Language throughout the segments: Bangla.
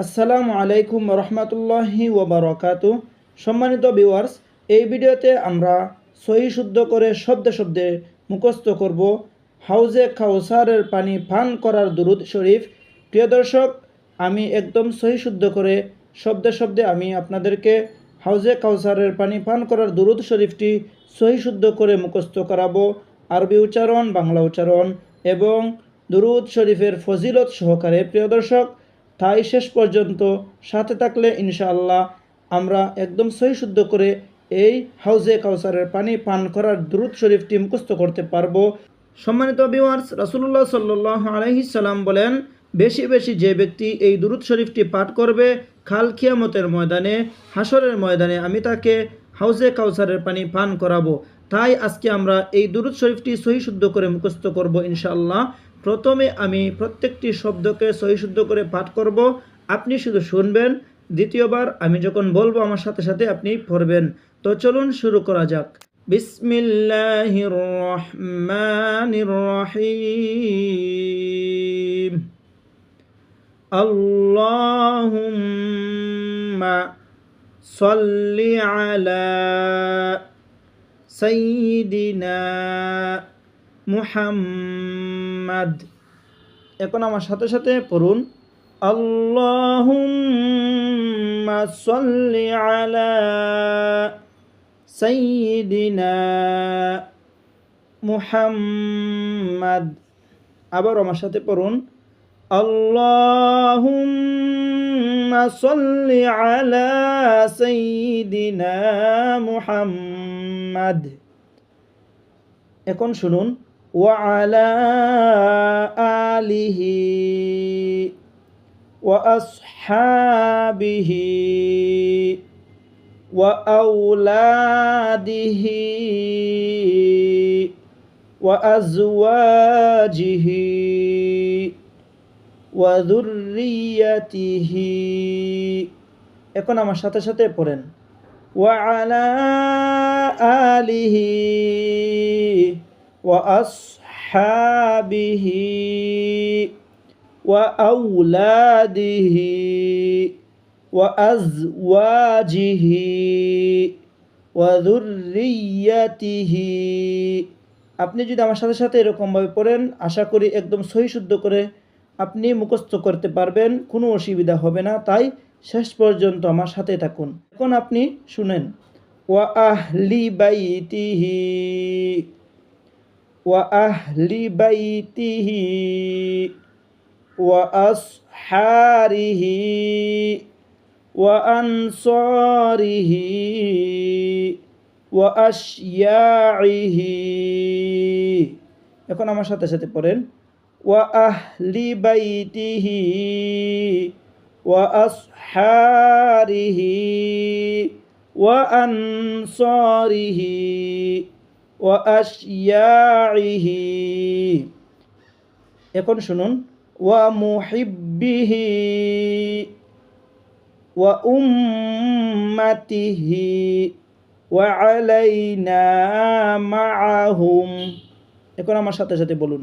আসসালামু আলাইকুম রহমতুল্লাহি ওবরাকাতু। সম্মানিত ভিউয়ার্স, এই ভিডিওতে আমরা সহি শুদ্ধ করে শব্দে শব্দে মুখস্থ করব হাউজে কাউসারের পানি পান করার দুরুদ শরীফ। প্রিয় দর্শক, আমি একদম সহি শুদ্ধ করে শব্দে শব্দে আমি আপনাদেরকে হাউজে কাউসারের পানি পান করার দুরুদ শরীফটি সহি শুদ্ধ করে মুখস্থ করাবো। আরবি উচ্চারণ, বাংলা উচ্চারণ এবং দুরুদ শরীফের ফজিলত সহকারে। প্রিয় দর্শক, তাই শেষ পর্যন্ত সাথে থাকলে ইনশাআল্লাহ আমরা একদম সহি শুদ্ধ করে এই হাউজে কাউসারের পানি পান করার দুরূদ শরীফটি মুখস্থ করতে পারবো। সম্মানিত ভিউয়ার্স, রাসূলুল্লাহ সাল্লাল্লাহু আলাইহি সাল্লাম বলেন, বেশি বেশি যে ব্যক্তি এই দুরূদ শরীফটি পাঠ করবে, কাল কিয়ামতের ময়দানে, হাসরের ময়দানে আমি তাকে হাউজে কাউসারের পানি পান করাবো। তাই আজকে আমরা এই দুরূদ শরীফটি সহি শুদ্ধ করে মুখস্থ করব ইনশাআল্লাহ। প্রথমে আমি প্রত্যেকটি শব্দকে সহি শুদ্ধ করে পাঠ করব, আপনি শুধু শুনবেন। দ্বিতীয়বার আমি যখন বলবো আমার সাথে সাথে আপনি পড়বেন। তো চলুন শুরু করা যাক। বিসমিল্লাহির রহমানির রহিম। আল্লাহুম্মা সাল্লি আলা সাইয়্যিদিনা মুহাম্মাদ। এখন আমার সাথে সাথে পড়ুন, আল্লাহুম্মা সাল্লি আলা সাইয়্যিদিনা মুহাম্মাদ। আবার আমার সাথে পড়ুন, আল্লাহুম্মা সাল্লি আলা সাইয়্যিদিনা মুহাম্মাদ। এখন শুনুন, ওয়া আলা আলিহি ওয়া আসহাবিহি ওয়া আওলাদিহি ওয়া আজওয়াজিহি ওয়া যুররিয়াতিহি। এখন আমার সাথে সাথে পড়েন, ওয়া আলা আলিহি ওয়া আসহাবিহি ওয়া আওলাদিহি ওয়া আজওয়াজিহি ওয়া যুররিয়াতিহি। আপনি যদি আমার সাথে সাথে এরকমভাবে পড়েন, আশা করি একদম সহি শুদ্ধ করে আপনি মুখস্থ করতে পারবেন, কোনো অসুবিধা হবে না। তাই শেষ পর্যন্ত আমার সাথে থাকুন। এখন আপনি শুনেন, ওয়া আহলি বাইতিহি ওয়া আহলি বাইতিহি ওয়া আসহারিহি ওয়া আনসারিহি ওয়া আশয়াইহি। এখন আমার সাথে সাথে পড়েন, ওয়া আহলি বাইতিহি ওয়া আসহারিহি ওয়া আনসারিহি ওয়া আশয়াইহি। এখন শুনুন, ওয়া মুহিব্বিহি ওয়া উম্মাতিহি ওয়া আলাইনা মাআহুম। এখন আমার সাথে সাথে বলুন,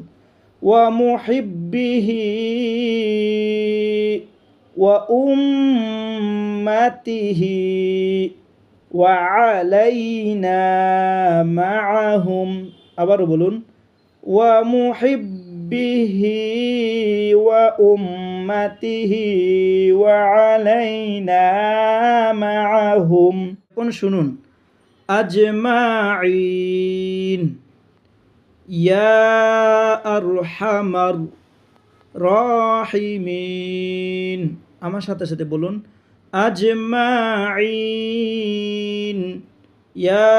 ওয়া মুহিব্বিহি ওয়া উম্মাতিহি ওয়া আলাইনা মাআহুম। আবারও বলুন, ওয়া মুহিব্বিহি ওয়া উম্মাতিহি ওয়া আলাইনা মাআহুম। এখন শুনুন, আজমাইন। ইয়া আরহামার রাহিমিন। আমার সাথে সাথে বলুন, আজমাইন। ইয়া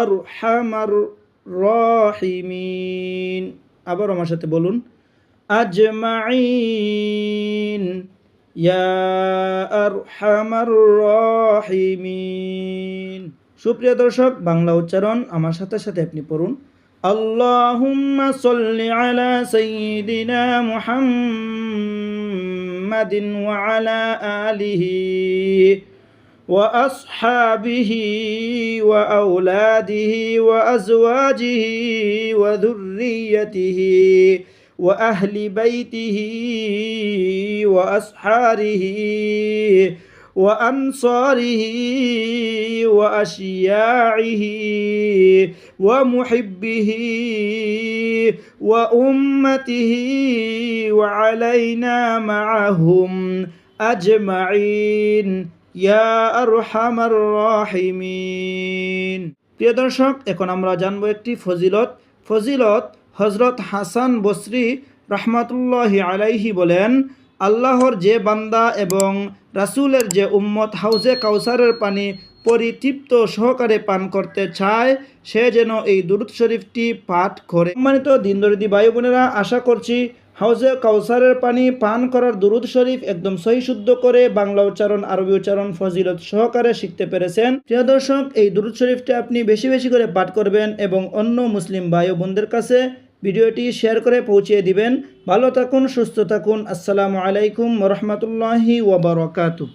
আরহামার রাহিমিন। আবার আমার সাথে বলুন, আজমাইন। ইয়া আরহামার রাহিমিন। সুপ্রিয় দর্শক, বাংলা উচ্চারণ আমার সাথে সাথে আপনি পড়ুন, আল্লাহুম্মা সাল্লি আলা সাইয়্যিদিনা মুহাম্মাদিন ওয়া আলা আলিহি ওয়া আসহাবিহি ওয়া আওলাদিহি ওয়া আজওয়াজিহি ওয়া যুররিয়াতিহি وأهل بيته وأصحاره وأنصاره وأشياعه ومحبه وأمته وعلينا معهم أجمعين يا أرحم الراحمين। প্রিয় দর্শক, এখন আমরা জানবো একটি ফজিলত হযরত হাসান বসরি রাহমাতুল্লাহি আলাইহি বলেন, আল্লাহর যে বান্দা এবং রাসূলের যে উম্মত হাউজে কাউসারের পানি পরিতৃপ্ত সহকারে পান করতে চায় সে যেন এই দুরূদ শরীফটি পাঠ করে। সম্মানিত দিনদর্দি ভাই বোনেরা, আশা করছি হাউজে কাউসারের পানি পান করার দুরূদ শরীফ একদম সহি শুদ্ধ করে বাংলা উচ্চারণ, আরবি উচ্চারণ ফজিলত সহকারে শিখতে পেরেছেন। প্রিয় দর্শক, এই দুরূদ শরীফটি আপনি বেশি বেশি করে পাঠ করবেন এবং অন্য মুসলিম ভাই ও বোনদের কাছে ভিডিওটি শেয়ার করে পৌঁছিয়ে দিবেন। ভালো থাকুন, সুস্থ থাকুন। আসসালামু আলাইকুম ওয়া রাহমাতুল্লাহি ওয়া বারাকাতুহু।